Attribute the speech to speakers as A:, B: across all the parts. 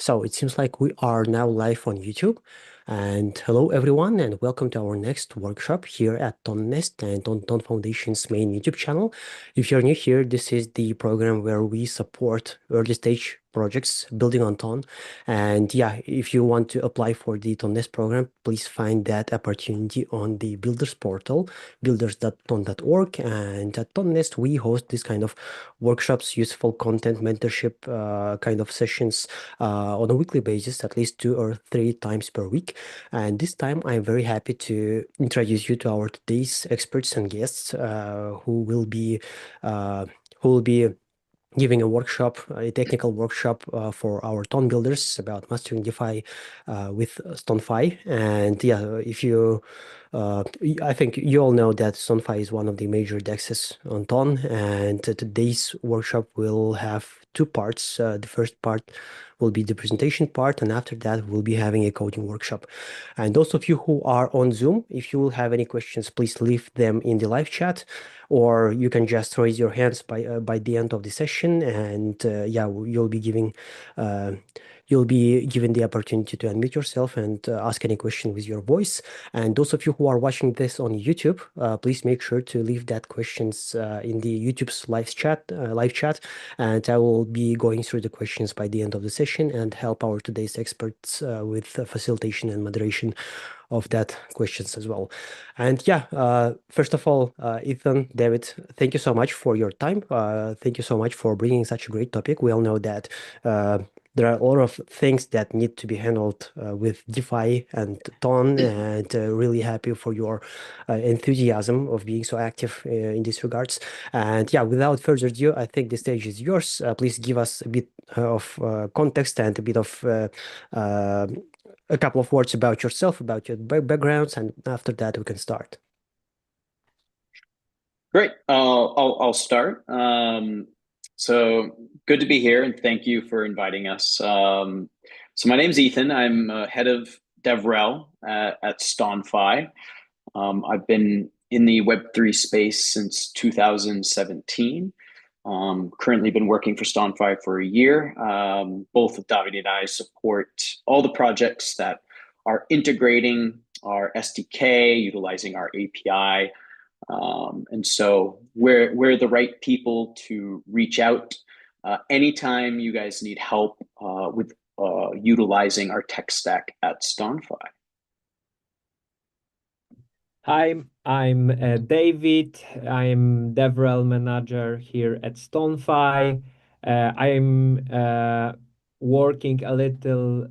A: So it seems like we are now live on YouTube. And hello, everyone, and welcome to our next workshop here at TON Nest and on TON Foundation's main YouTube channel. If you're new here, this is the program where we support early stage projects building on TON. And yeah, if you want to apply for the TON Nest program, please find that opportunity on the Builders portal, builders.ton.org. And at TON Nest, we host this kind of workshops, useful content, mentorship kind of sessions on a weekly basis, at least 2 or 3 times per week. And this time, I'm very happy to introduce you to our today's experts and guests uh, who will be giving a workshop, a technical workshop for our ton builders about mastering DeFi with Stonfi. And yeah, if you, I think you all know that Stonfi is one of the major DEXs on ton, and today's workshop will have two parts. The first part will be the presentation part, and after that, we'll be having a coding workshop. And those of you who are on Zoom, if you will have any questions, please leave them in the live chat, or you can just raise your hands by the end of the session, and yeah, uh, you'll be given the opportunity to unmute yourself and ask any question with your voice. And those of you who are watching this on YouTube, please make sure to leave that questions in the YouTube's live chat, and I will be going through the questions by the end of the session and help our today's experts with facilitation and moderation of that questions as well. And yeah, first of all, Ethan, David, thank you so much for your time. Thank you so much for bringing such a great topic. We all know that uh, there are a lot of things that need to be handled with DeFi and TON, and really happy for your enthusiasm of being so active in these regards. And yeah, without further ado, I think the stage is yours. Please give us a bit of context and a bit of uh, a couple of words about yourself, about your backgrounds, and after that we can start.
B: Great. I'll start. So good to be here, and thank you for inviting us. So my name's Ethan. I'm head of DevRel at Stonfi. I've been in the Web3 space since 2017. Currently been working for Stonfi for a year. Both of David and I support all the projects that are integrating our SDK, utilizing our API. And so we're the right people to reach out anytime you guys need help with utilizing our tech stack at Stonfi.
C: Hi, I'm David. I'm DevRel manager here at Stonfi. I'm working a little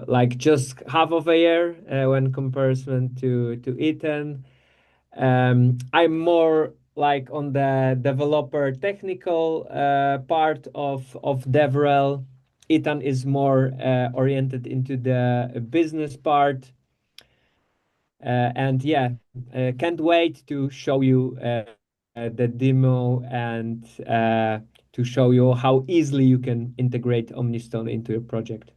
C: like just half of a year when comparison to Ethan. I'm more like on the developer technical part of DevRel. Ethan is more oriented into the business part. And yeah, can't wait to show you the demo and to show you how easily you can integrate Omniston into your project.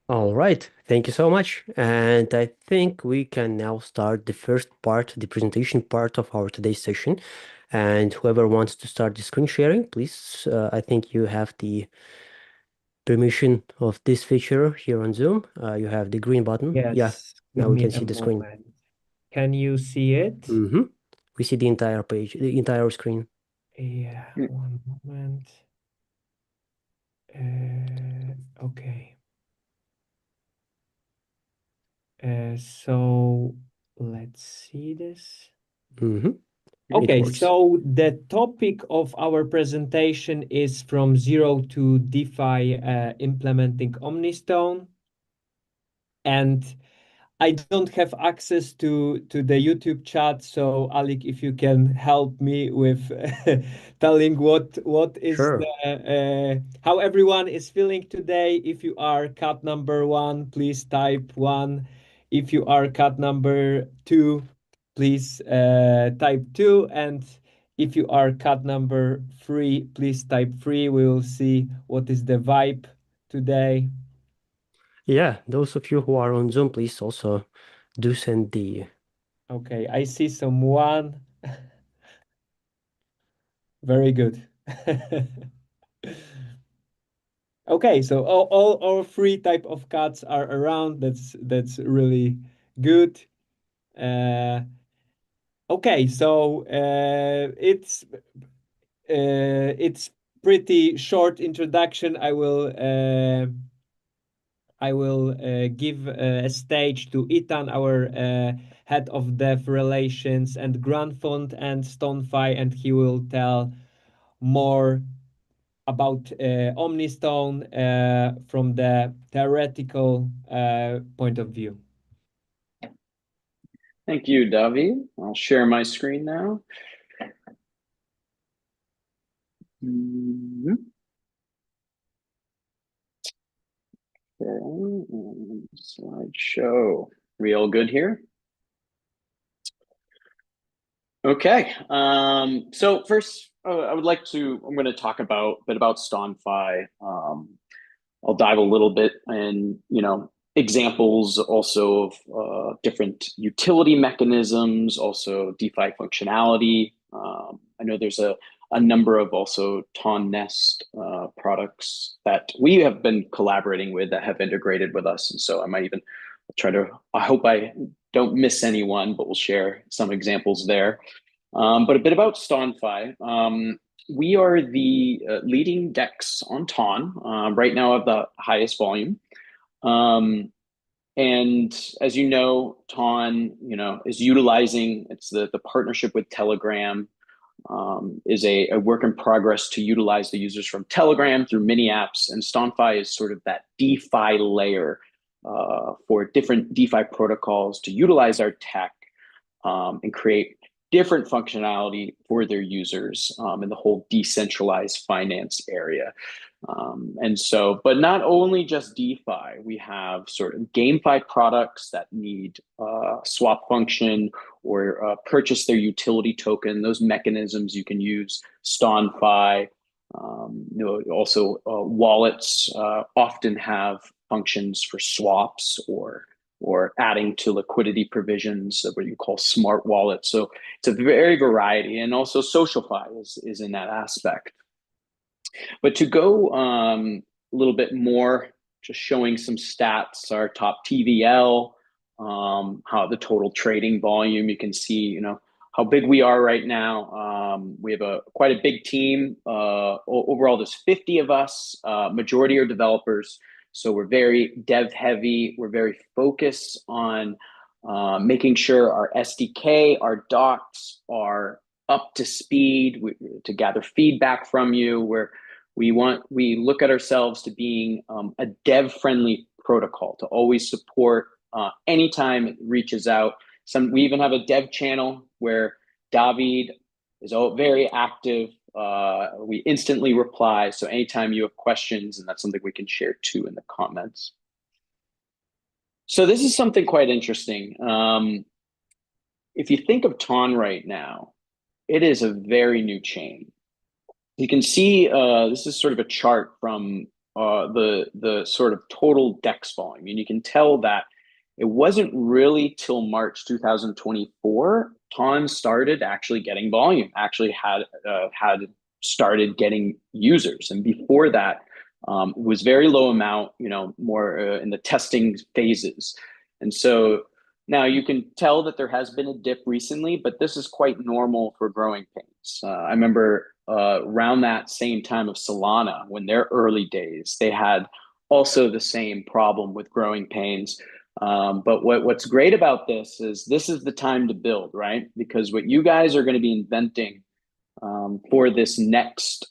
A: All right, thank you so much. And I think we can now start the first part, the presentation part of our today's session. And whoever wants to start the screen sharing, please, I think you have the permission of this feature here on Zoom. You have the green button. Yeah,
C: Yes, give
A: now we
C: me
A: can
C: a
A: see the screen.
C: moment. Can you see it?
A: We see the entire page, the entire screen.
C: Yeah,
B: Mm.
C: one moment. Okay. So let's see this.
A: It
C: Okay,
A: works.
C: so the topic of our presentation is from zero to DeFi implementing Omniston. And I don't have access to the YouTube chat, so Alec, if you can help me with telling what is
A: Sure.
C: the how everyone is feeling today. If you are cat number one, please type one. If you are cat number two, please type two. And if you are cat number three, please type three. We will see what is the vibe today.
A: Yeah, those of you who are on Zoom, please also do send the.
C: Okay, I see someone. Very good. Okay, so all three type of cuts are around. That's really good. Okay, so it's pretty short introduction. I will give a stage to Ethan, our head of Dev Relations and Grant Fund and Stonfi, and he will tell more about Omniston from the theoretical point of view.
B: Thank you, David. I'll share my screen now. Okay, slideshow. We all good here? Okay. So first, I'm going to talk a bit about Stonfi. I'll dive a little bit in, examples also of different utility mechanisms, also DeFi functionality. I know there's a number of also TON Nest products that we have been collaborating with that have integrated with us. And so I might even I hope I don't miss anyone, but we'll share some examples there. But a bit about Stonfi. We are the leading DEX on TON, right now of the highest volume. And as you know, TON, is utilizing, it's the partnership with Telegram, is a work in progress to utilize the users from Telegram through mini apps. And Stonfi is sort of that DeFi layer for different DeFi protocols to utilize our tech and create different functionality for their users in the whole decentralized finance area. And so, but not only just DeFi, we have sort of GameFi products that need swap function or purchase their utility token. Those mechanisms you can use Stonfi. Also, wallets often have functions for swaps or adding to liquidity provisions, what you call smart wallets. So it's a very variety, and also SocialFi is in that aspect. But to go a little bit more, just showing some stats, our top TVL, how the total trading volume, you can see, how big we are right now. We have quite a big team. Overall, there's 50 of us, majority are developers. So we're very dev heavy. We're very focused on making sure our SDK, our docs are up to speed, to gather feedback from you. We look at ourselves to being a dev friendly protocol, to always support anytime it reaches out. We even have a dev channel where David is very active. We instantly reply. So anytime you have questions, and that's something we can share too in the comments. So this is something quite interesting. If you think of TON right now, it is a very new chain. You can see this is sort of a chart from the sort of total DEX volume, and you can tell that it wasn't really till March 2024 TON started actually getting volume, actually had started getting users, and before that it was very low amount, more in the testing phases, and so now you can tell that there has been a dip recently, but this is quite normal for growing pains. I remember around that same time of Solana, when their early days, they had also the same problem with growing pains. But what's great about this is the time to build, right? Because what you guys are going to be inventing for this next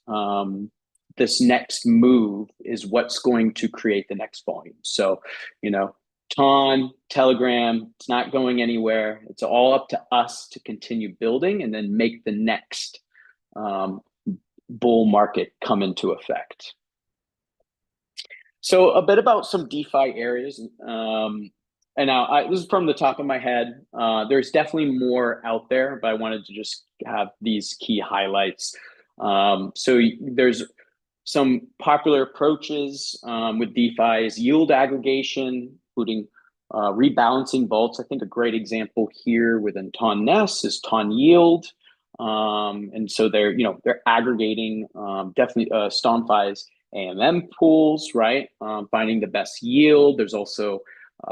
B: move is what's going to create the next volume. So, TON, Telegram, it's not going anywhere. It's all up to us to continue building and then make the next bull market come into effect. So a bit about some DeFi areas. And now this is from the top of my head. There's definitely more out there, but I wanted to just have these key highlights. So there's some popular approaches with DeFi is yield aggregation, including rebalancing vaults. I think a great example here within TON Nest is TON Yield. And so they're aggregating, definitely Stonfi's AMM pools, right? Finding the best yield. There's also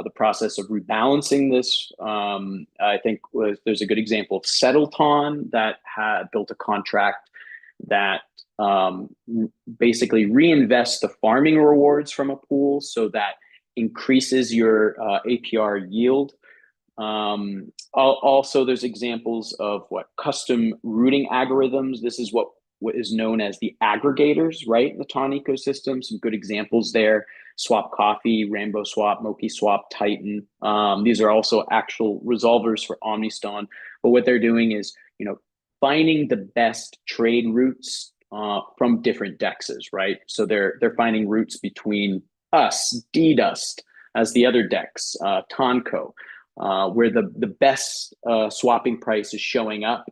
B: the process of rebalancing this. I think there's a good example of Settleton that had built a contract that basically reinvests the farming rewards from a pool so that increases your APR yield. Also, there's examples of what custom routing algorithms. This is what is known as the aggregators, right? In the TON ecosystem, some good examples there. Swap Coffee, Rainbow Swap, Moki Swap, Titan. These are also actual resolvers for Omniston. But what they're doing is, finding the best trade routes from different DEXs, right? So they're finding routes between us, DDust, as the other DEX, Tonco, where the best swapping price is showing up.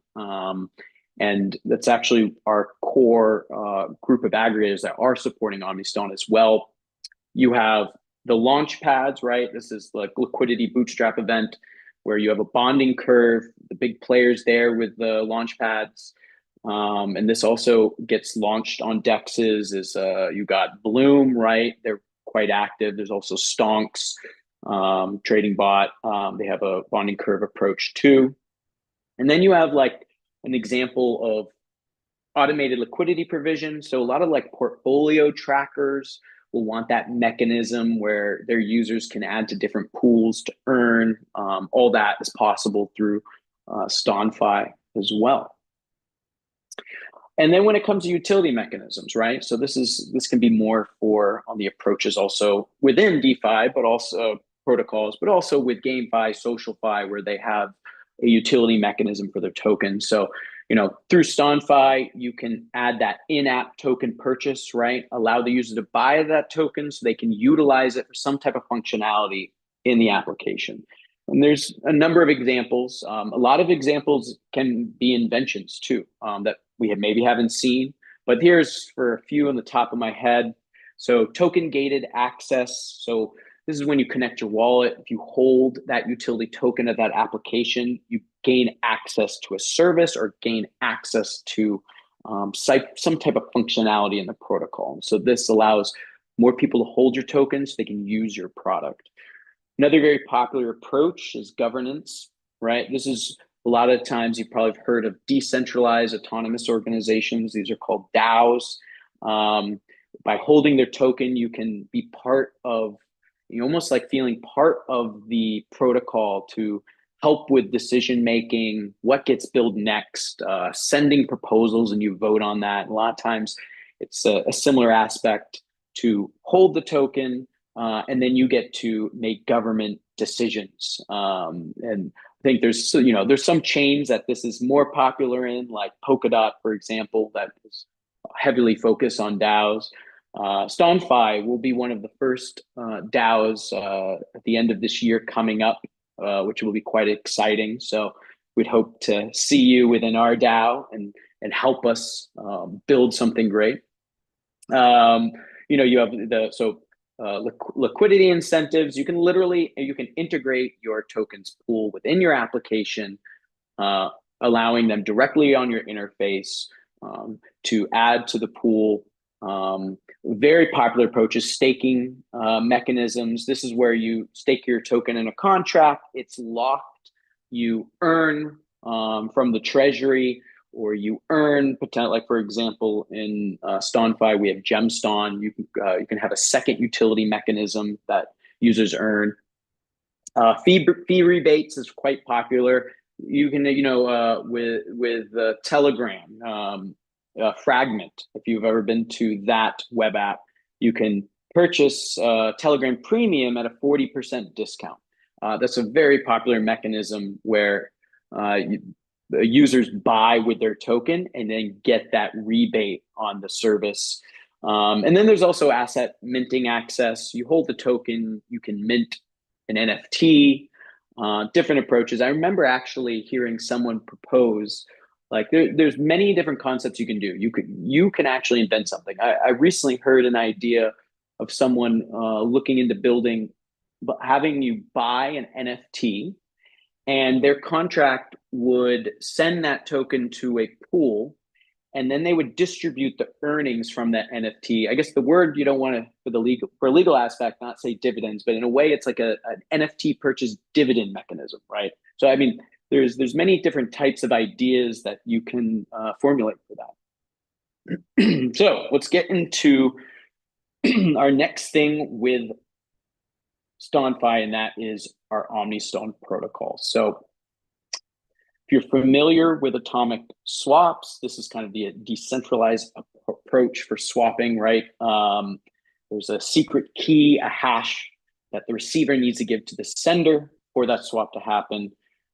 B: And that's actually our core group of aggregators that are supporting Omniston as well. You have the launch pads, right? This is like liquidity bootstrap event where you have a bonding curve, the big players there with the launch pads. And this also gets launched on DEXs. You got Bloom, right? They're quite active. There's also Stonks, trading bot. They have a bonding curve approach too. And then you have like an example of automated liquidity provision. So a lot of like portfolio trackers will want that mechanism where their users can add to different pools to earn. All that is possible through Stonfi as well. And then when it comes to utility mechanisms, right? So this can be more for on the approaches also within DeFi, but also protocols, but also with GameFi, SocialFi, where they have a utility mechanism for their tokens. So, through Stonfi, you can add that in-app token purchase, right? Allow the user to buy that token so they can utilize it for some type of functionality in the application. And there's a number of examples. A lot of examples can be inventions too, that we maybe haven't seen. But here's for a few on the top of my head. So token gated access. So this is when you connect your wallet. If you hold that utility token of that application, you gain access to a service or gain access to some type of functionality in the protocol. So this allows more people to hold your tokens so they can use your product. Another very popular approach is governance, right? This is a lot of times you've probably heard of decentralized autonomous organizations. These are called DAOs. By holding their token, you can be part of, almost like feeling part of the protocol to help with decision making, what gets built next, sending proposals and you vote on that. And a lot of times it's a similar aspect to hold the token, and then you get to make government decisions. And I think there's some chains that this is more popular in, like Polkadot, for example, that is heavily focused on DAOs. Stonfi will be one of the first DAOs at the end of this year coming up, which will be quite exciting. So we'd hope to see you within our DAO and help us build something great. You have liquidity incentives. You can integrate your tokens pool within your application, allowing them directly on your interface to add to the pool. Very popular approaches, staking mechanisms. This is where you stake your token in a contract. It's locked. You earn from the treasury, or you earn potential. Like for example, in Stonfi, we have Gemston. You can have a second utility mechanism that users earn. Fee rebates is quite popular. You can with Telegram. Fragment, if you've ever been to that web app, you can purchase Telegram Premium at a 40% discount. That's a very popular mechanism where users buy with their token and then get that rebate on the service. And then there's also asset minting access. You hold the token, you can mint an NFT, different approaches. I remember actually hearing someone propose, like there's many different concepts you can do. You can actually invent something. I recently heard an idea of someone looking into building, but having you buy an NFT, and their contract would send that token to a pool, and then they would distribute the earnings from that NFT. I guess the word you don't want to, for a legal aspect, not say dividends, but in a way it's like an NFT purchase dividend mechanism, right? So I mean, there's many different types of ideas that you can formulate for that. So let's get into our next thing with Stonfi, and that is our Omniston protocol. So if you're familiar with atomic swaps, this is kind of the decentralized approach for swapping, right? There's a secret key, a hash that the receiver needs to give to the sender for that swap to happen.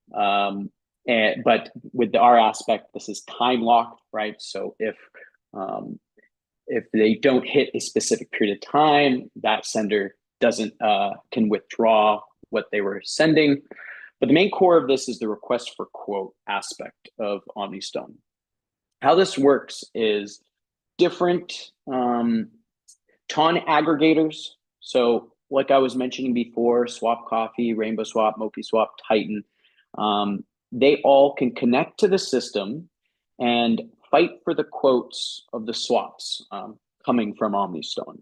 B: But with our aspect, this is time locked, right? So if they don't hit a specific period of time, that sender doesn't can withdraw what they were sending. But the main core of this is the request for quote aspect of Omniston. How this works is different TON aggregators. So like I was mentioning before, Swap Coffee, Rainbow Swap, Moki Swap, Titan, they all can connect to the system and fight for the quotes of the swaps coming from Omniston.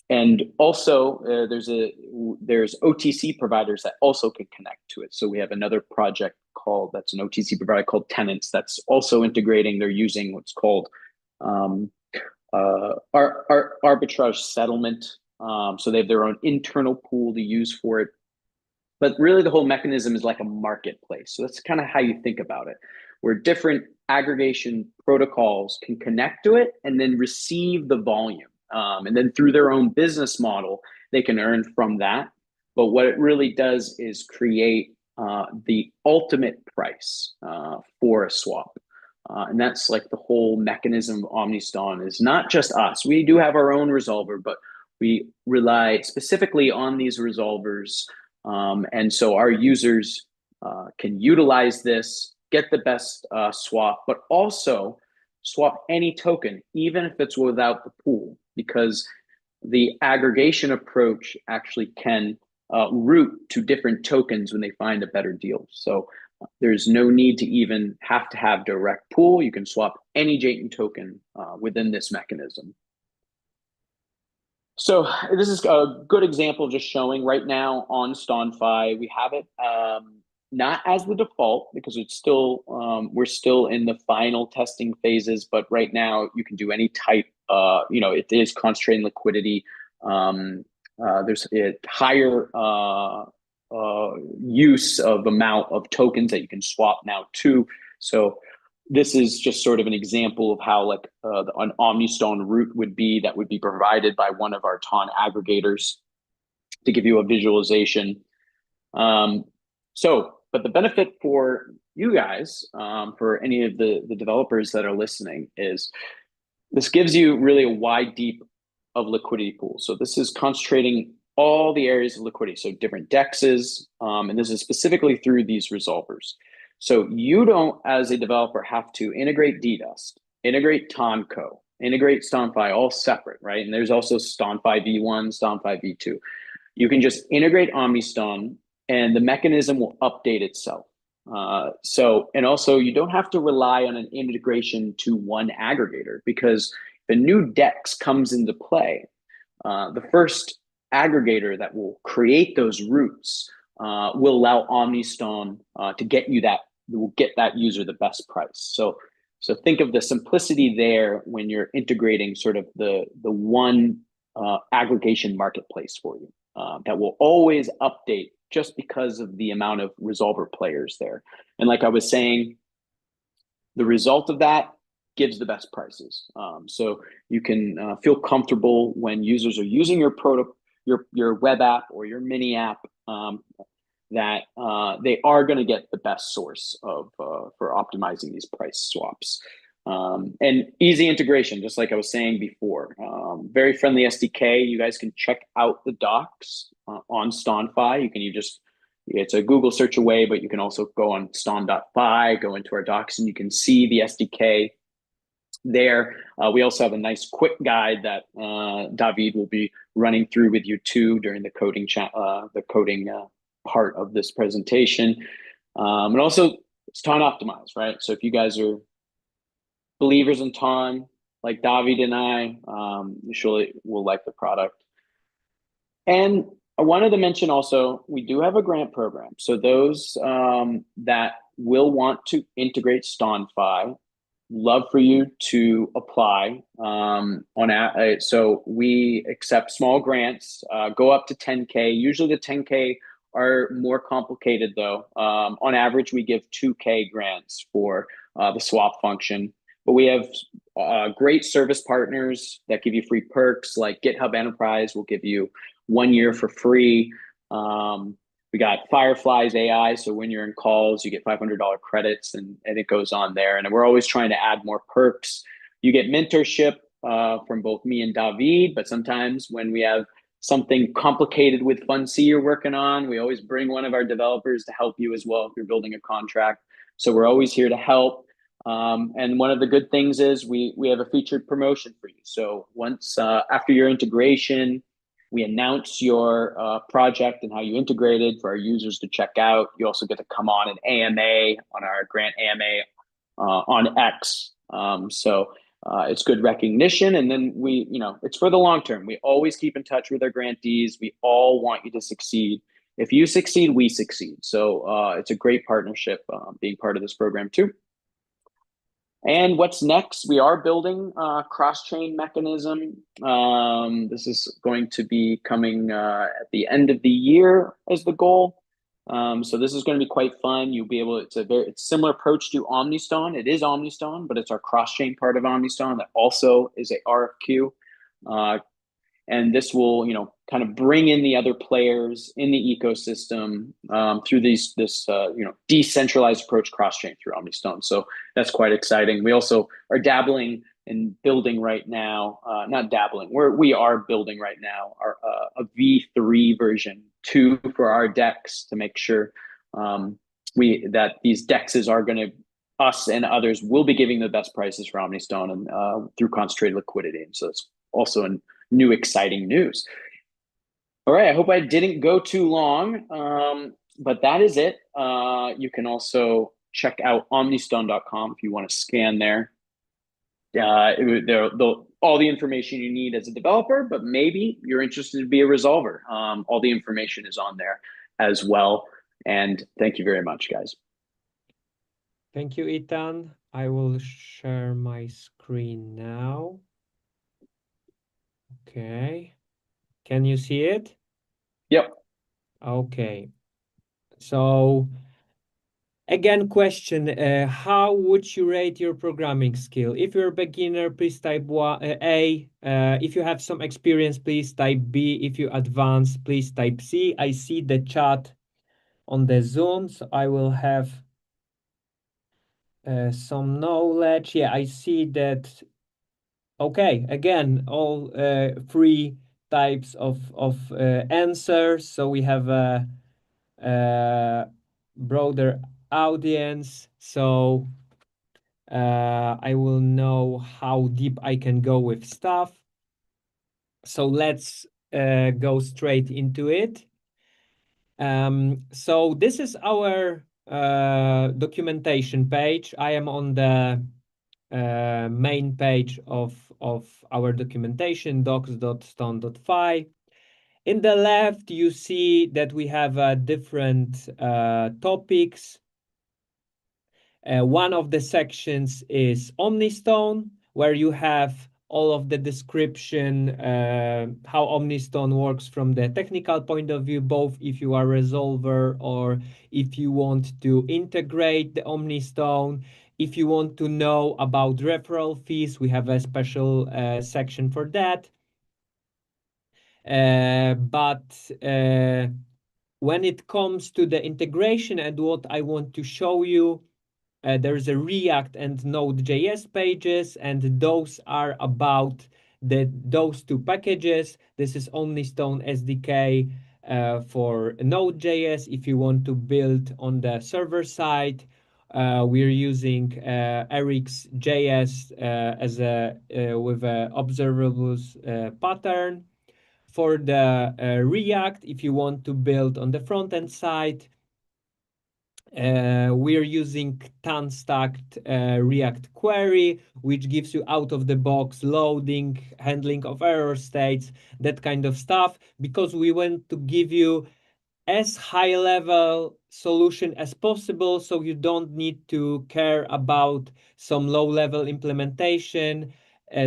B: And also there's OTC providers that also can connect to it. So we have another project that's an OTC provider called Tenants that's also integrating. They're using what's called arbitrage settlement. So they have their own internal pool to use for it. But really the whole mechanism is like a marketplace. So that's kind of how you think about it, where different aggregation protocols can connect to it and then receive the volume. And then through their own business model, they can earn from that. But what it really does is create the ultimate price for a swap. And that's like the whole mechanism of Omniston is not just us. We do have our own resolver, but we rely specifically on these resolvers. And so our users can utilize this, get the best swap, but also swap any token, even if it's without the pool, because the aggregation approach actually can route to different tokens when they find a better deal. So there's no need to even have direct pool. You can swap any Jayton token within this mechanism. So this is a good example just showing right now on Stonfi, we have it not as the default because it's still, we're still in the final testing phases, but right now you can do any type, it is constrained liquidity. There's a higher use of amount of tokens that you can swap now too. So this is just sort of an example of how like an Omniston route would be that would be provided by one of our TON aggregators to give you a visualization. But the benefit for you guys, for any of the developers that are listening, is this gives you really a wide, deep of liquidity pools. So this is concentrating all the areas of liquidity. So different DEXs, and this is specifically through these resolvers. So you don't, as a developer, have to integrate DDust, integrate TONCO, integrate Stonfi, all separate, right? And there's also Stonfi v1, Stonfi v2. You can just integrate Omniston, and the mechanism will update itself. And also you don't have to rely on an integration to one aggregator, because the new DEX comes into play. The first aggregator that will create those routes will allow Omniston to get you that, will get that user the best price. So think of the simplicity there when you're integrating sort of the one aggregation marketplace for you that will always update just because of the amount of resolver players there. And like I was saying, the result of that gives the best prices. So you can feel comfortable when users are using your web app or your mini app that they are going to get the best source of for optimizing these price swaps. And easy integration, just like I was saying before. Very friendly SDK. You guys can check out the docs on Stonfi. It's a Google search away, but you can also go on STON.fi, go into our docs, and you can see the SDK there. We also have a nice quick guide that David will be running through with you too during the coding part of this presentation. And also it's TON optimized, right? So if you guys are believers in TON, like David and I, you surely will like the product. And I wanted to mention also, we do have a grant program. So those that will want to integrate Stonfi, love for you to apply. So we accept small grants, go up to 10K. Usually the 10K are more complicated though. On average, we give 2K grants for the swap function. But we have great service partners that give you free perks, like GitHub Enterprise will give you 1 year for free. We got Fireflies AI, so when you're in calls, you get $500 credits, and it goes on there. And we're always trying to add more perks. You get mentorship from both me and David, but sometimes when we have something complicated with Fund C you're working on, we always bring one of our developers to help you as well if you're building a contract. So we're always here to help. And one of the good things is we have a featured promotion for you. So once after your integration, we announce your project and how you integrated for our users to check out. You also get to come on an AMA on our grant AMA on X. So it's good recognition. And then it's for the long term. We always keep in touch with our grantees. We all want you to succeed. If you succeed, we succeed. So it's a great partnership being part of this program too. And what's next? We are building a cross-chain mechanism. This is going to be coming at the end of the year as the goal. So this is going to be quite fun. You'll be able. It's a similar approach to Omniston. It is Omniston, but it's our cross-chain part of Omniston that also is a RFQ. And this will, kind of bring in the other players in the ecosystem through this decentralized approach cross-chain through Omniston. So that's quite exciting. We also are dabbling in building right now, not dabbling, we are building right now a V3 version 2 for our DEX to make sure that these DEXs are going to, us and others will be giving the best prices for Omniston and through concentrated liquidity. And so it's also a new exciting news. All right, I hope I didn't go too long, but that is it. You can also check out Omniston.com if you want to scan there. All the information you need as a developer, but maybe you're interested to be a resolver. All the information is on there as well. And thank you very much, guys.
C: Thank you, Ethan. I will share my screen now. Okay. Can you see it?
B: Yep.
C: Okay. So again, question, how would you rate your programming skill? If you're a beginner, please type A. If you have some experience, please type B. If you advance, please type C. I see the chat on the Zoom, so I will have some knowledge. Yeah, I see that. Okay, again, all three types of answers. So we have a broader audience. So I will know how deep I can go with stuff. So let's go straight into it. So this is our documentation page. I am on the main page of our documentation, docs.ston.fi. In the left, you see that we have different topics. One of the sections is Omniston, where you have all of the description, how Omniston works from the technical point of view, both if you are a resolver or if you want to integrate the Omniston. If you want to know about referral fees, we have a special section for that. But when it comes to the integration and what I want to show you, there's a React and Node.js pages, and those are about those two packages. This is Omniston SDK for Node.js. If you want to build on the server side, we're using Eric's.js as with a observables pattern. For the React, if you want to build on the front end side, We're using TON stacked React query, which gives you out of the box loading, handling of error states, that kind of stuff, because we want to give you as high level solution as possible, so you don't need to care about some low level implementation.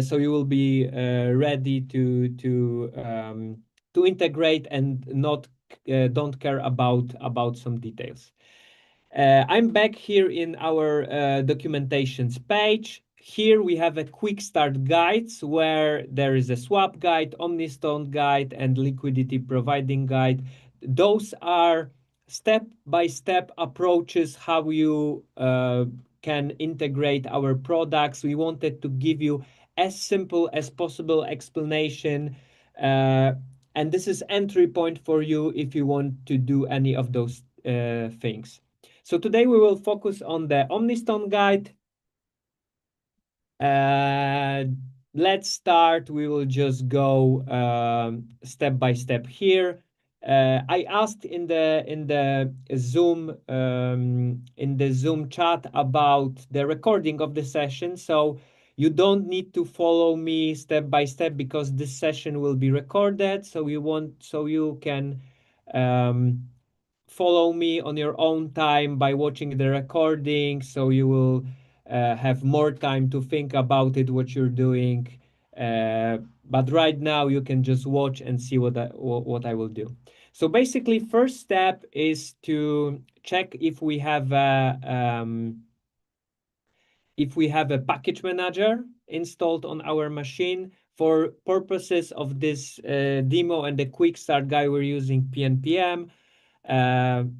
C: So you will be ready to integrate and not don't care about some details. I'm back here in our documentations page. Here we have a quick start guides where there is a swap guide, Omniston guide, and liquidity providing guide. Those are step-by-step approaches how you can integrate our products. We wanted to give you as simple as possible explanation. And this is entry point for you if you want to do any of those things. So today we will focus on the Omniston guide. Let's start. We will just go step by step here. I asked in the Zoom chat about the recording of the session, so you don't need to follow me step by step because this session will be recorded. So you can follow me on your own time by watching the recording, so you will have more time to think about it, what you're doing. But right now you can just watch and see what I will do. So basically, first step is to check if we have a package manager installed on our machine. For purposes of this demo and the quick start guide, we're using pnpm.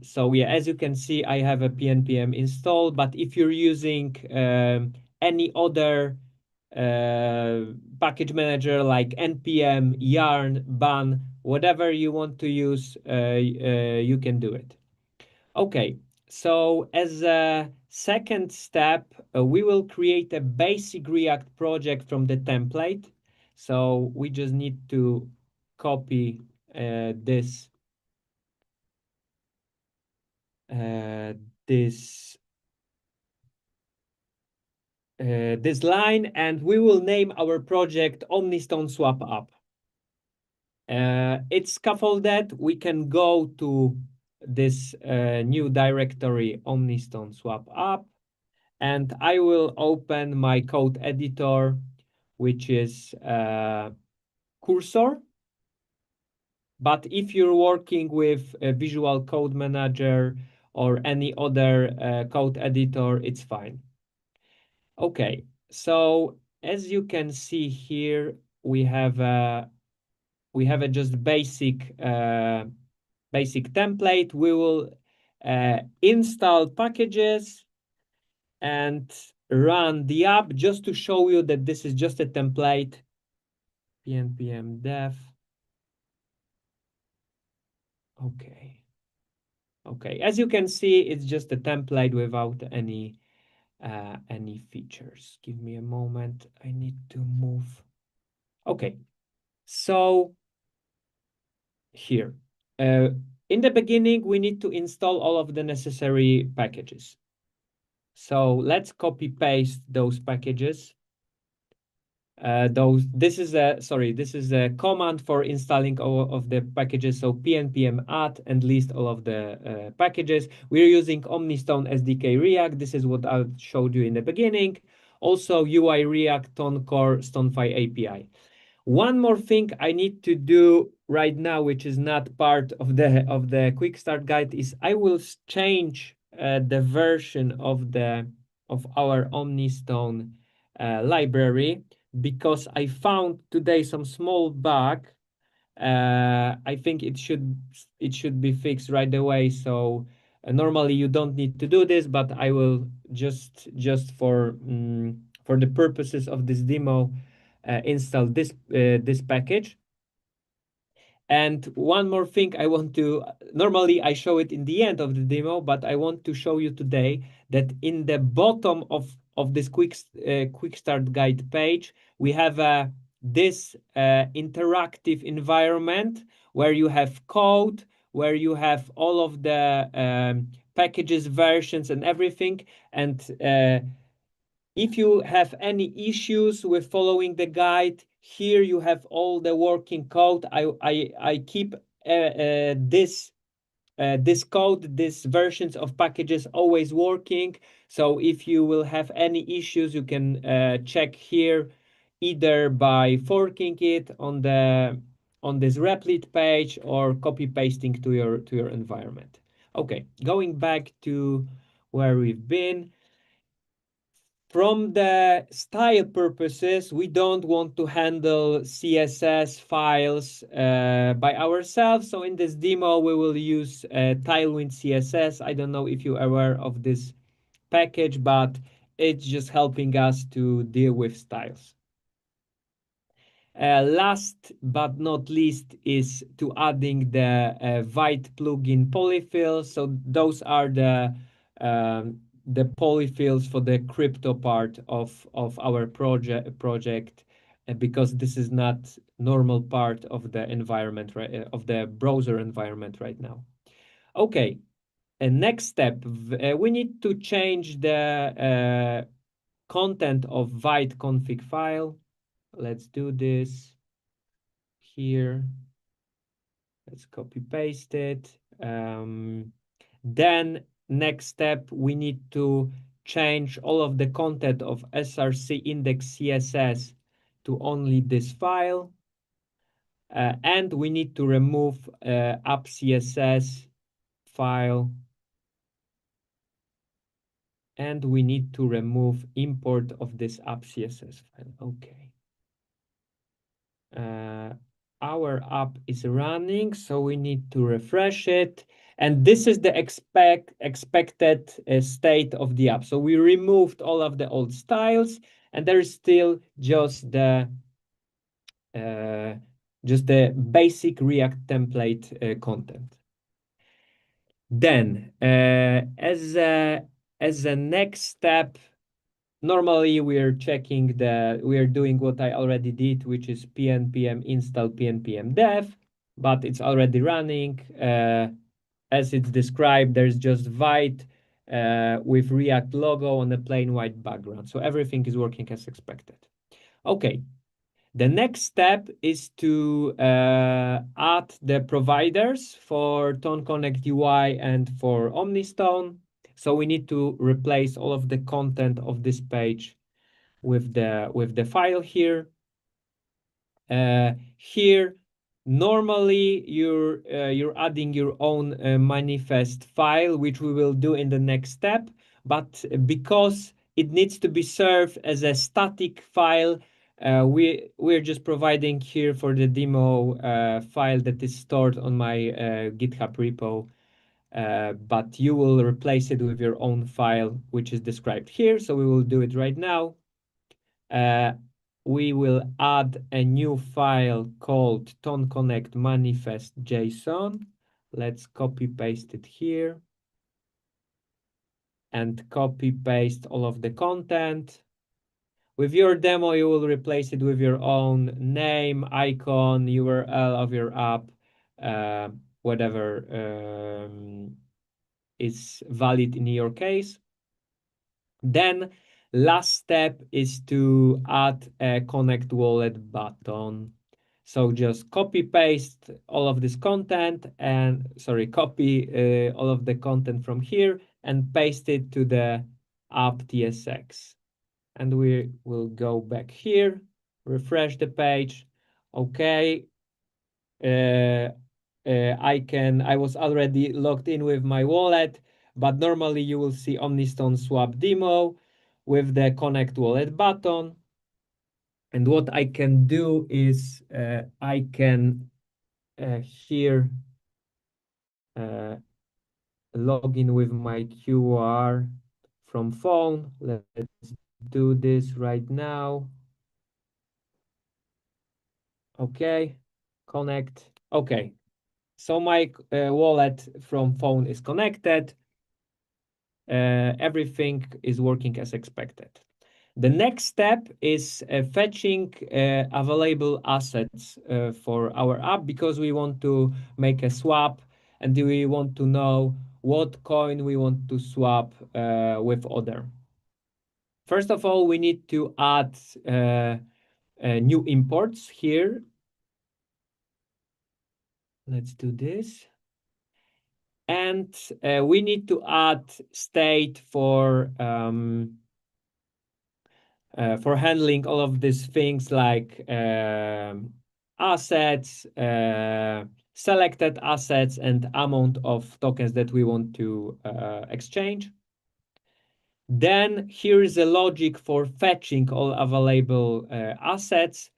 C: So yeah, as you can see, I have a pnpm installed, but if you're using any other package manager like npm, yarn, ban, whatever you want to use, you can do it. Okay, so as a second step, we will create a basic React project from the template. So we just need to copy this this line, and we will name our project Omniston Swap App. It's scaffolded. We can go to this new directory Omniston Swap App, and I will open my code editor, which is Cursor. But if you're working with a Visual Code Manager or any other code editor, it's fine. Okay, so as you can see here, we have a just basic template. We will install packages and run the app just to show you that this is just a template. pnpm dev. Okay, as you can see, it's just a template without any features. Give me a moment, I need to move. Okay, so here in the beginning we need to install all of the necessary packages. So let's copy paste those packages. This is a command for installing all of the packages. So pnpm add and list all of the packages. We're using Omniston SDK React. This is what I showed you in the beginning. Also UI React, TON Core, Stonfi API. One more thing I need to do right now, which is not part of the quick start guide, is I will change the version of our Omniston library, because I found today some small bug. I think it should be fixed right away. So normally you don't need to do this, but I will just for the purposes of this demo install this package. And one more thing I want to, normally I show it in the end of the demo, but I want to show you today that in the bottom of this quick start guide page, we have this interactive environment where you have code, where you have all of the packages, versions, and everything. And if you have any issues with following the guide, here you have all the working code. I keep this code, these versions of packages always working. So if you will have any issues, you can check here either by forking it on this replit page or copy pasting to your environment. Okay, going back to where we've been. From the style purposes, we don't want to handle CSS files by ourselves. So in this demo, we will use Tailwind CSS. I don't know if you're aware of this package, but it's just helping us to deal with styles. Last but not least is to adding the Vite plugin polyfills. So those are the polyfills for the crypto part of our project, because this is not normal part of the environment, right, of the browser environment right now. Okay, and next step, we need to change the content of Vite config file. Let's do this here. Let's copy paste it. Then next step, we need to change all of the content of src index CSS to only this file. And we need to remove app CSS file. And we need to remove import of this app CSS file. Okay. Our app is running, so we need to refresh it. And this is the expected state of the app. So we removed all of the old styles, and there is still just the basic React template content. Then, as a next step, normally we are doing what I already did, which is pnpm install pnpm dev, but it's already running. As it's described, there's just Vite with React logo on a plain white background. So everything is working as expected. Okay. The next step is to add the providers for TON Connect UI and for Omniston. So we need to replace all of the content of this page with the file here. Here, normally you're adding your own manifest file, which we will do in the next step. But because it needs to be served as a static file, we're just providing here for the demo file that is stored on my GitHub repo. But you will replace it with your own file, which is described here. So we will do it right now. We will add a new file called TON Connect manifest JSON. Let's copy paste it here and copy paste all of the content. With your demo, you will replace it with your own name, icon, URL of your app, whatever is valid in your case. Then last step is to add a connect wallet button. So just copy paste all of this content and copy all of the content from here and paste it to the app TSX. And we will go back here, refresh the page. Okay. I was already logged in with my wallet, but normally you will see Omniston swap demo with the connect wallet button. And what I can do is I can here log in with my QR from phone. Let's do this right now. Okay, connect. Okay, so my wallet from phone is connected. Everything is working as expected. The next step is fetching available assets for our app, because we want to make a swap and we want to know what coin we want to swap with other. First of all, we need to add new imports here. Let's do this. And we need to add state for handling all of these things like assets, selected assets, and amount of tokens that we want to exchange. Then here is a logic for fetching all available assets.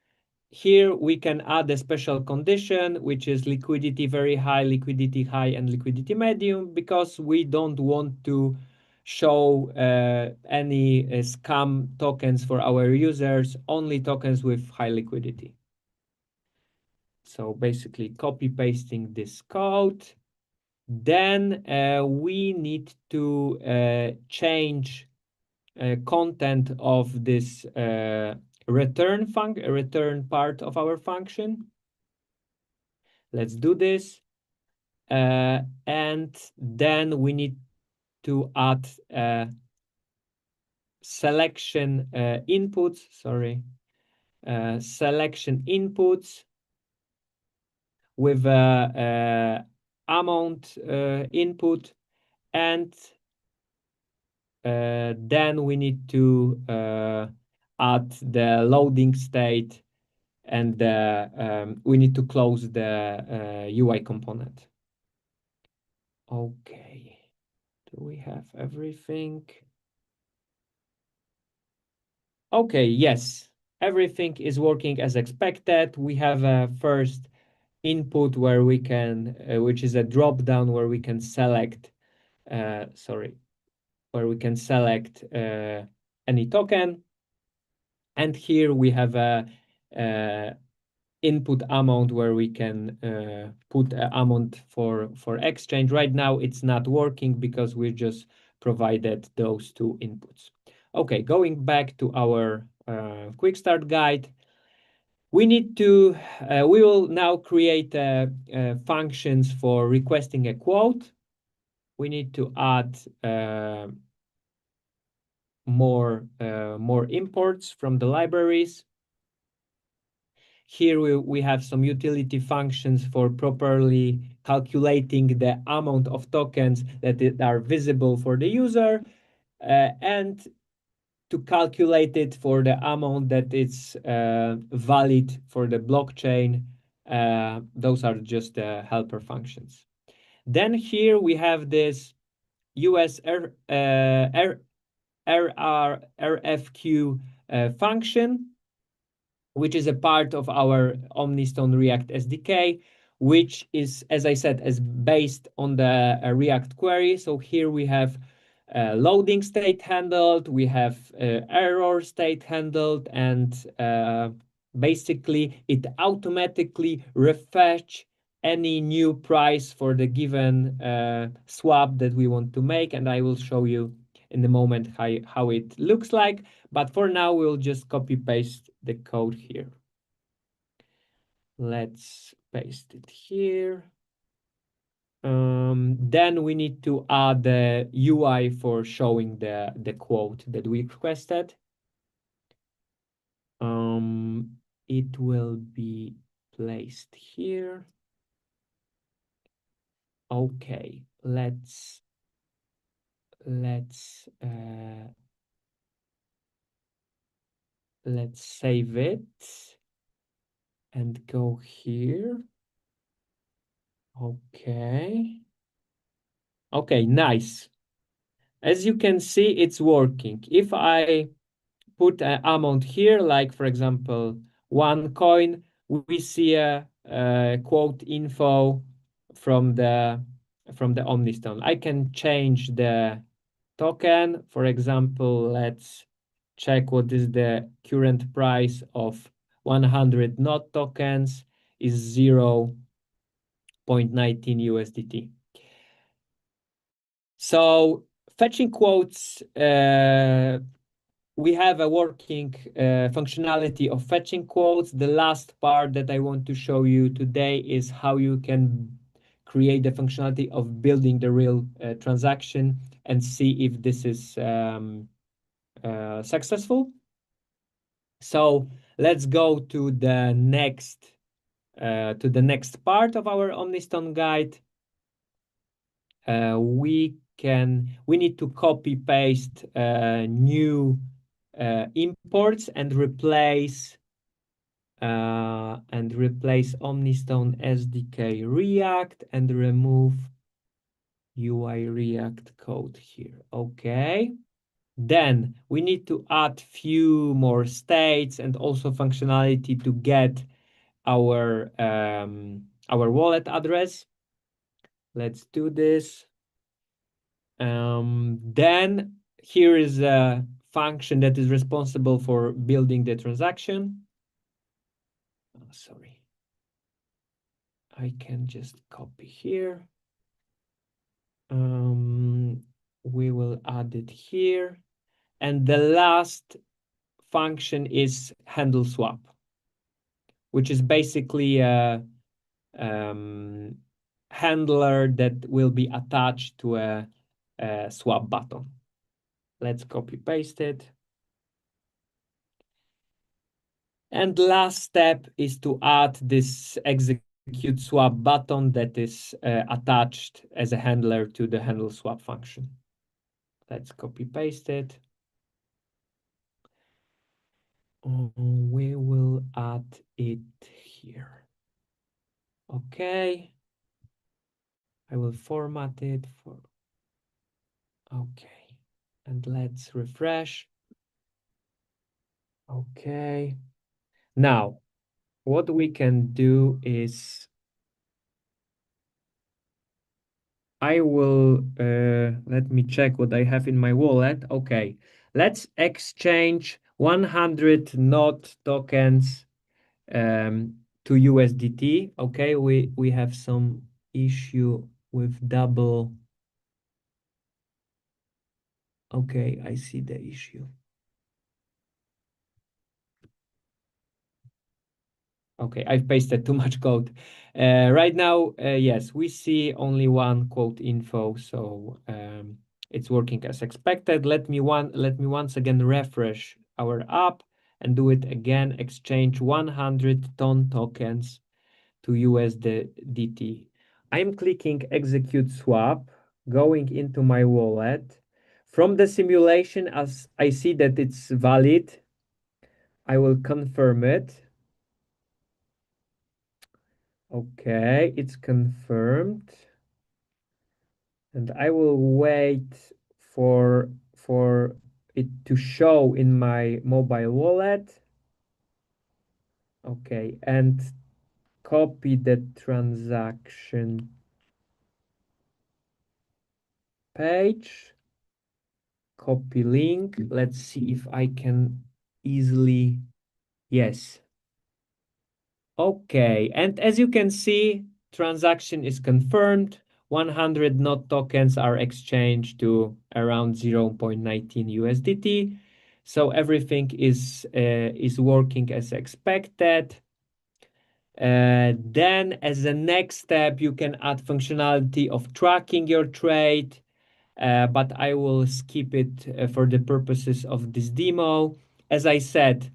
C: Here we can add a special condition, which is liquidity very high, liquidity high, and liquidity medium, because we don't want to show any scam tokens for our users, only tokens with high liquidity. So basically copy pasting this code. Then we need to change content of this return part of our function. Let's do this. And then we need to add selection inputs, selection inputs with amount input, and then we need to add the loading state, and we need to close the UI component. Okay, do we have everything? Okay, yes, everything is working as expected. We have a first input where we can, which is a drop down where we can select, where we can select any token. And here we have a input amount where we can put an amount for exchange. Right now it's not working because we just provided those two inputs. Okay, going back to our quick start guide, we need to we will now create functions for requesting a quote. We need to add more imports from the libraries. Here we have some utility functions for properly calculating the amount of tokens that are visible for the user, and to calculate it for the amount that is valid for the blockchain. Those are just the helper functions. Then here we have this RFQ function, which is a part of our Omniston React SDK, which is, as I said, is based on the React query. So here we have loading state handled, we have error state handled, and basically it automatically refetch any new price for the given swap that we want to make. And I will show you in a moment how it looks like. But for now, we'll just copy paste the code here. Let's paste it here. Then we need to add the UI for showing the quote that we requested. It will be placed here. Okay, let's save it and go here. Okay, nice. As you can see, it's working. If I put an amount here, like for example, 1 coin, we see a quote info from the Omniston. I can change the token. For example, let's check what is the current price of 100 NOT tokens is 0.19 USDT. So fetching quotes, we have a working functionality of fetching quotes. The last part that I want to show you today is how you can create the functionality of building the real transaction and see if this is successful. So let's go to the next part of our Omniston guide. We need to copy paste new imports and replace Omniston SDK React and remove UI React code here. Okay. Then we need to add few more states and also functionality to get our wallet address. Let's do this. Then here is a function that is responsible for building the transaction. Oh, sorry. I can just copy here. We will add it here. And the last function is handle swap, which is basically a handler that will be attached to a swap button. Let's copy paste it. And last step is to add this execute swap button that is attached as a handler to the handle swap function. Let's copy paste it. We will add it here. Okay. I will format it for. Okay. And let's refresh. Okay. Now, what we can do is I will, let me check what I have in my wallet. Okay, let's exchange 100 NOT tokens to USDT. Okay, we have some issue with double. Okay, I see the issue. Okay, I've pasted too much code. Right now, yes, we see only one quote info, so it's working as expected. Let me once again refresh our app and do it again. Exchange 100 TON tokens to USDT. I'm clicking execute swap, going into my wallet. From the simulation, as I see that it's valid, I will confirm it. Okay, it's confirmed. And I will wait for it to show in my mobile wallet. Okay, and copy the transaction page. Copy link. Let's see if I can easily. Yes. Okay, and as you can see, transaction is confirmed. 100 NOT tokens are exchanged to around 0.19 USDT. So everything is working as expected. Then as a next step, you can add functionality of tracking your trade, but I will skip it for the purposes of this demo. As I said,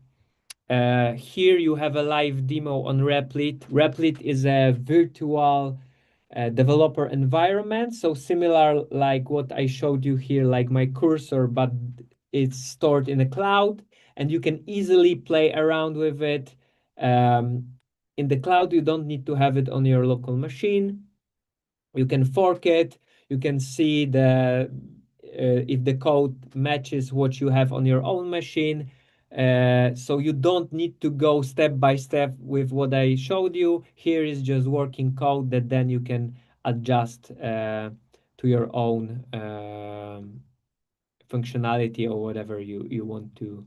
C: here you have a live demo on Replit. Replit is a virtual developer environment, so similar like what I showed you here, like my cursor, but it's stored in the cloud, and you can easily play around with it. In the cloud, you don't need to have it on your local machine. You can fork it. You can see if the code matches what you have on your own machine. So you don't need to go step by step with what I showed you. Here is just working code that then you can adjust to your own functionality or whatever you want to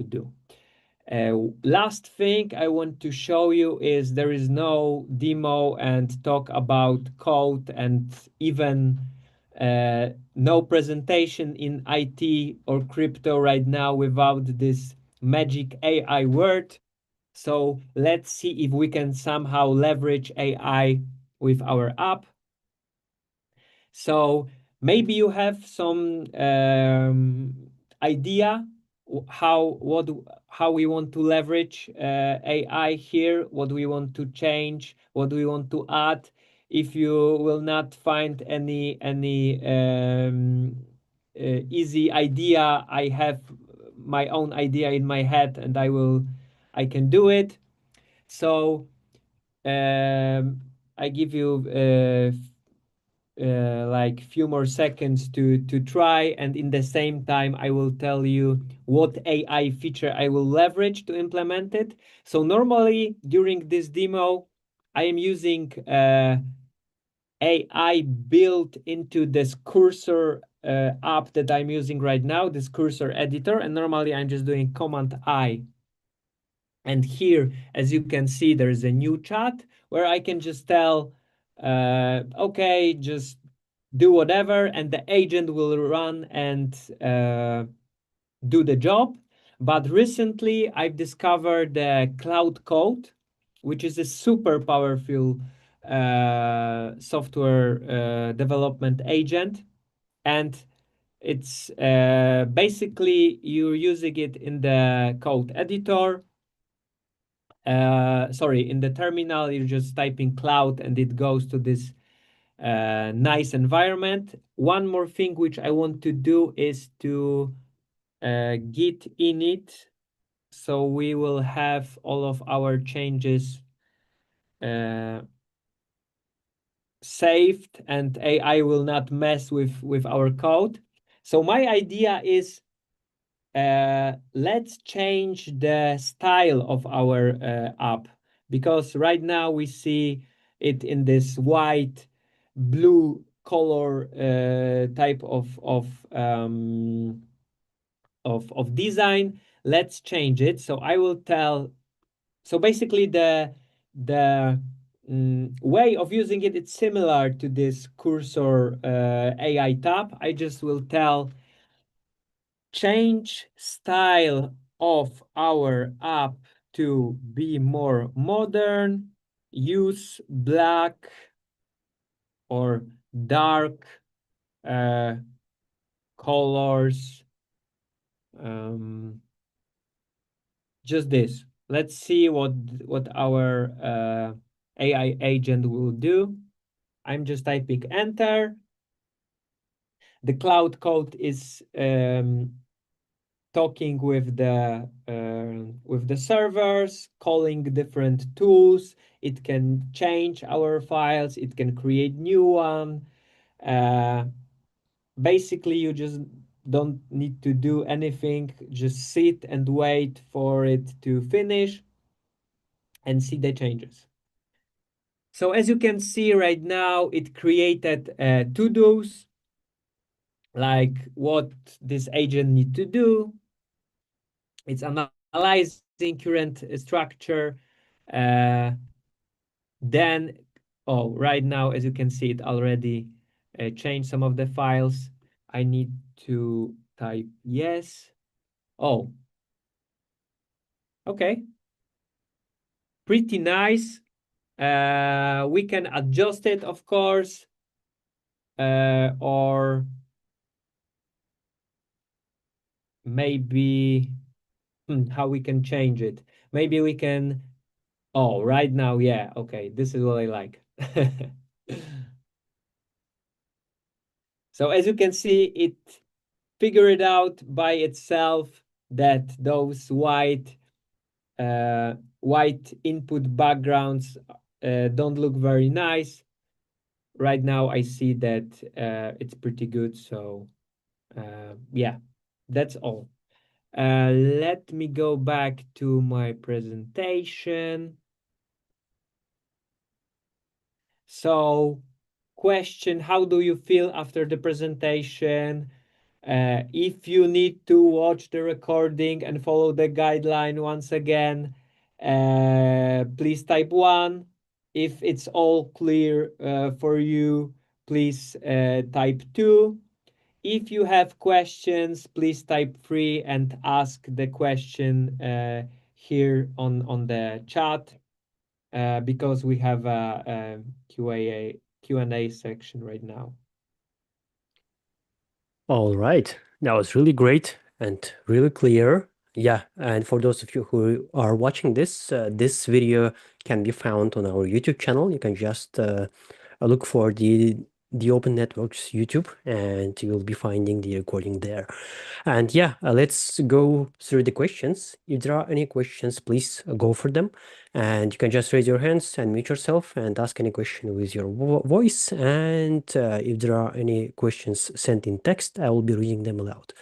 C: do. Last thing I want to show you is there is no demo and talk about code and even no presentation in IT or crypto right now without this magic AI word. So let's see if we can somehow leverage AI with our app. So maybe you have some idea how we want to leverage AI here, what we want to change, what we want to add. If you will not find any easy idea, I have my own idea in my head, and I can do it. So I give you like few more seconds to try, and in the same time I will tell you what AI feature I will leverage to implement it. So normally during this demo I am using AI built into this cursor app that I'm using right now, this cursor editor, and normally I'm just doing Command I. And here, as you can see, there is a new chat where I can just tell, okay, just do whatever, and the agent will run and do the job. But recently, I've discovered the Cloud Code, which is a super powerful software development agent. And it's basically you're using it in the code editor. Sorry, in the terminal, you're just typing cloud and it goes to this nice environment. One more thing which I want to do is to git init. So we will have all of our changes saved and AI will not mess with our code. So my idea is let's change the style of our app, because right now we see it in this white blue color type of design. Let's change it. So I will tell, so basically the way of using it, it's similar to this cursor AI tab. I just will tell change style of our app to be more modern, use black or dark colors. Just this. Let's see what our AI agent will do. I'm just typing enter. The cloud code is talking with the servers, calling different tools. It can change our files. It can create new one. Basically, you just don't need to do anything. Just sit and wait for it to finish and see the changes. So as you can see right now, it created to-dos, like what this agent need to do. It's analyzing current structure. Then, oh, right now, as you can see, it already changed some of the files. I need to type yes. Oh, okay. Pretty nice. We can adjust it, of course, or maybe how we can change it. Maybe we can, oh, right now, yeah, okay, this is what I like. So as you can see, it figured out by itself that those white input backgrounds don't look very nice. Right now, I see that it's pretty good. So yeah, that's all. Let me go back to my presentation. So, question, how do you feel after the presentation? If you need to watch the recording and follow the guideline once again, please type 1. If it's all clear for you, please type 2. If you have questions, please type 3 and ask the question here on the chat, because we have Q&A section right now.
A: All right. That was really great and really clear. Yeah, and for those of you who are watching this, this video can be found on our YouTube channel. You can just look for the Open Networks YouTube, and you will be finding the recording there. And yeah, let's go through the questions. If there are any questions, please go for them. And you can just raise your hands and mute yourself and ask any question with your voice. And if there are any questions sent in text, I will be reading them aloud.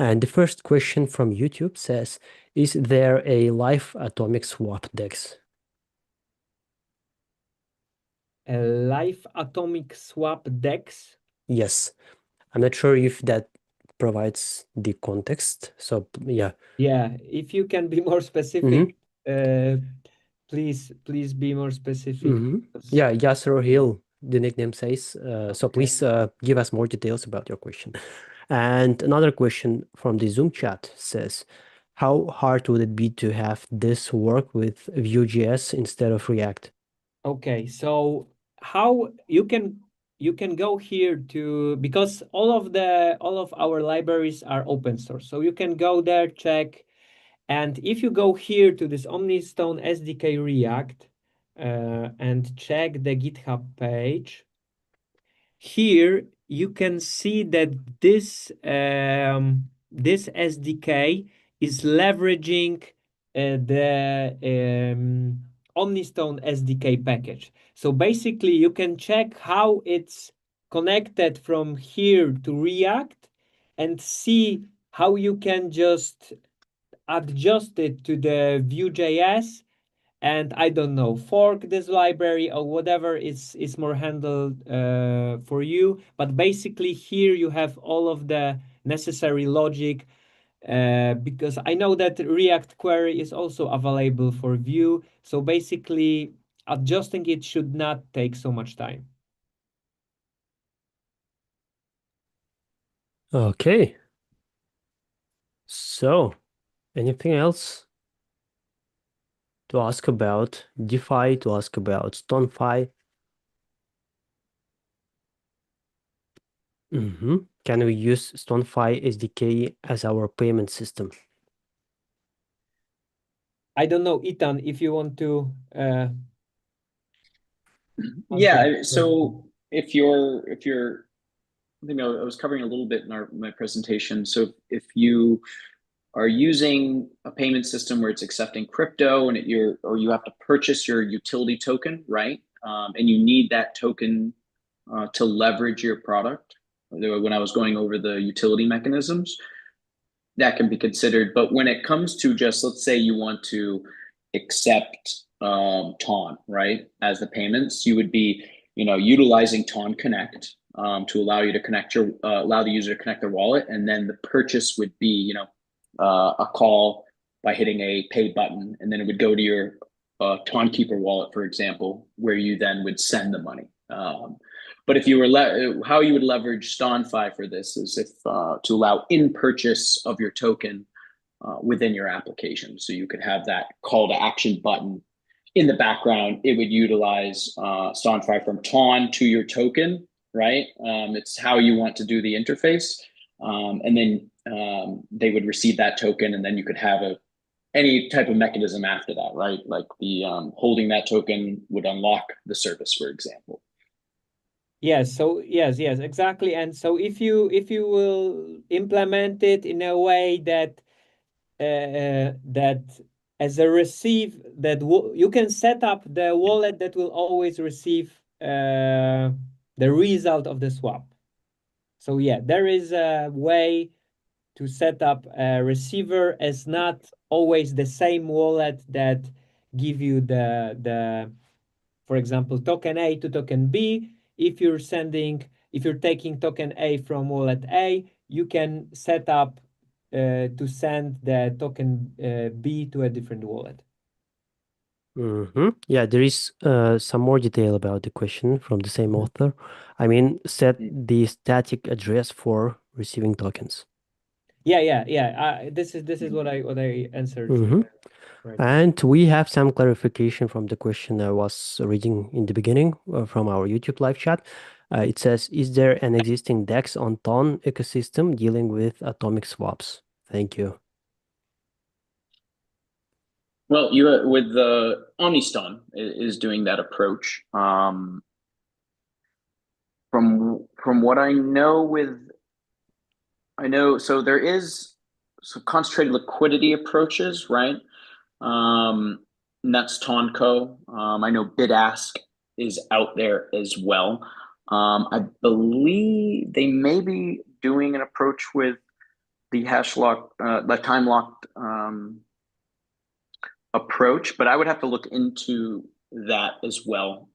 A: And the first question from YouTube says, is there a live atomic swap DEX?
C: A live atomic swap DEX?
A: Yes. I'm not sure if that provides the context. So yeah.
C: Yeah, if you can be more specific, please be more specific.
A: Yeah, Yasser Hill, the nickname says. So please give us more details about your question. And another question from the Zoom chat says, how hard would it be to have this work with Vue.js instead of React?
C: Okay, so how you can go here to, because all of our libraries are open source. So you can go there, check, and if you go here to this Omniston SDK React and check the GitHub page, here you can see that this SDK is leveraging the Omniston SDK package. So basically, you can check how it's connected from here to React and see how you can just adjust it to the Vue.js and I don't know, fork this library or whatever is more handled for you. But basically here you have all of the necessary logic because I know that React query is also available for Vue. So basically adjusting it should not take so much time.
A: Okay. So, anything else to ask about DeFi, to ask about Stonfi? Can we use Stonfi SDK as our payment system?
C: I don't know, Ethan, if you want to.
B: Yeah. So if you're, I think I was covering a little bit in my presentation. So if you are using a payment system where it's accepting crypto and you have to purchase your utility token, right? And you need that token to leverage your product. When I was going over the utility mechanisms, that can be considered. But when it comes to just, let's say you want to accept TON, right, as the payments, you would be, utilizing TON Connect to allow you to allow the user to connect their wallet, and then the purchase would be, a call by hitting a pay button, and then it would go to your TON Keeper wallet, for example, where you then would send the money. But if you were how you would leverage Stonfi for this is if to allow in purchase of your token within your application. So you could have that call to action button in the background. It would utilize Stonfi from TON to your token, right? It's how you want to do the interface. And then they would receive that token, and then you could have any type of mechanism after that, right? Like the holding that token would unlock the service, for example.
C: Yes, so yes, exactly. And so if you will implement it in a way that that as a receive that you can set up the wallet that will always receive the result of the swap. So yeah, there is a way to set up a receiver as not always the same wallet that give you the for example, token A to token B. If you're taking token A from wallet A, you can set up to send the token B to a different wallet.
A: Yeah, there is some more detail about the question from the same author. I mean, set the static address for receiving tokens.
C: Yeah. This is what I answered.
A: And we have some clarification from the question I was reading in the beginning from our YouTube live chat. It says, is there an existing DEX on TON ecosystem dealing with atomic swaps? Thank you.
B: Well, you with the Omniston is doing that approach. From what I know, so there is some concentrated liquidity approaches, right? And that's Tonco. I know Bid Ask is out there as well. I believe they may be doing an approach with the hash lock, the time locked approach, but I would have to look into that as well.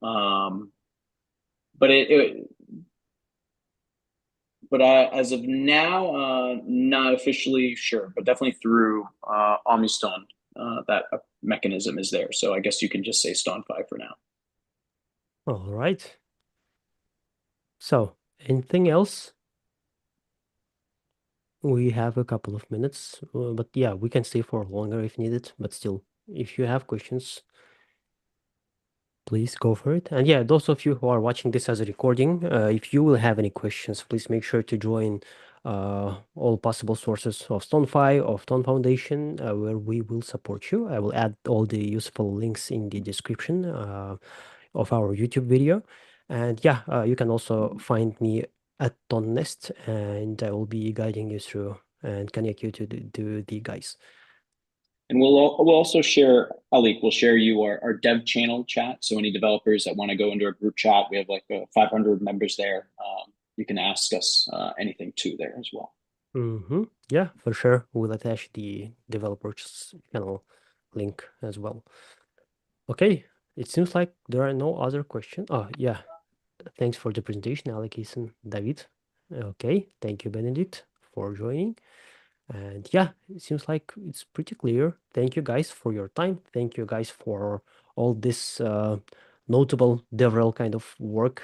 B: But as of now, not officially sure, but definitely through Omniston, that mechanism is there. So I guess you can just say Stonfi for now.
A: All right. So, anything else? We have a couple of minutes, but yeah, we can stay for longer if needed. But still, if you have questions, please go for it. And yeah, those of you who are watching this as a recording, if you will have any questions, please make sure to join all possible sources of Stonfi, of Ton Foundation, where we will support you. I will add all the useful links in the description of our YouTube video. And yeah, you can also find me at Ton Nest, and I will be guiding you through and connect you to the guys.
B: And we'll also share, Alik, we'll share you our dev channel chat. So any developers that want to go into our group chat, we have like 500 members there. You can ask us anything too there as well.
A: Yeah, for sure. We'll attach the developers channel link as well. Okay, it seems like there are no other questions. Oh, yeah. Thanks for the presentation, Alex and David. Okay, thank you, Benedict, for joining. And yeah, it seems like it's pretty clear. Thank you guys for your time. Thank you guys for all this notable DevRel kind of work,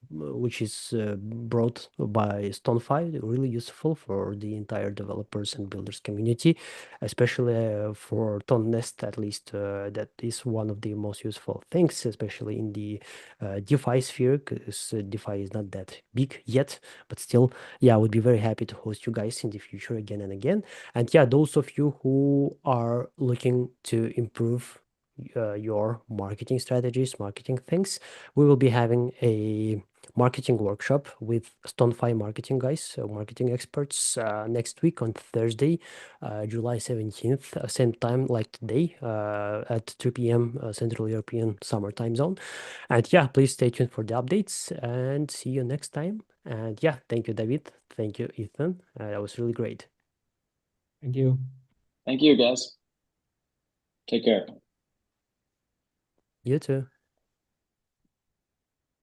A: which is brought by Stonfi, really useful for the entire developers and builders community, especially for Ton Nest, at least. That is one of the most useful things, especially in the DeFi sphere, because DeFi is not that big yet, but still, yeah, I would be very happy to host you guys in the future again and again. And yeah, those of you who are looking to improve your marketing strategies, marketing things, we will be having a marketing workshop with Stonfi marketing guys, marketing experts, next week on Thursday, July 17th, same time like today, at 3 p.m. Central European Summer Time Zone. And yeah, please stay tuned for the updates and see you next time. And yeah, thank you, David. Thank you, Ethan. That was really great.
C: Thank you.
B: Thank you, guys. Take care.
A: You too.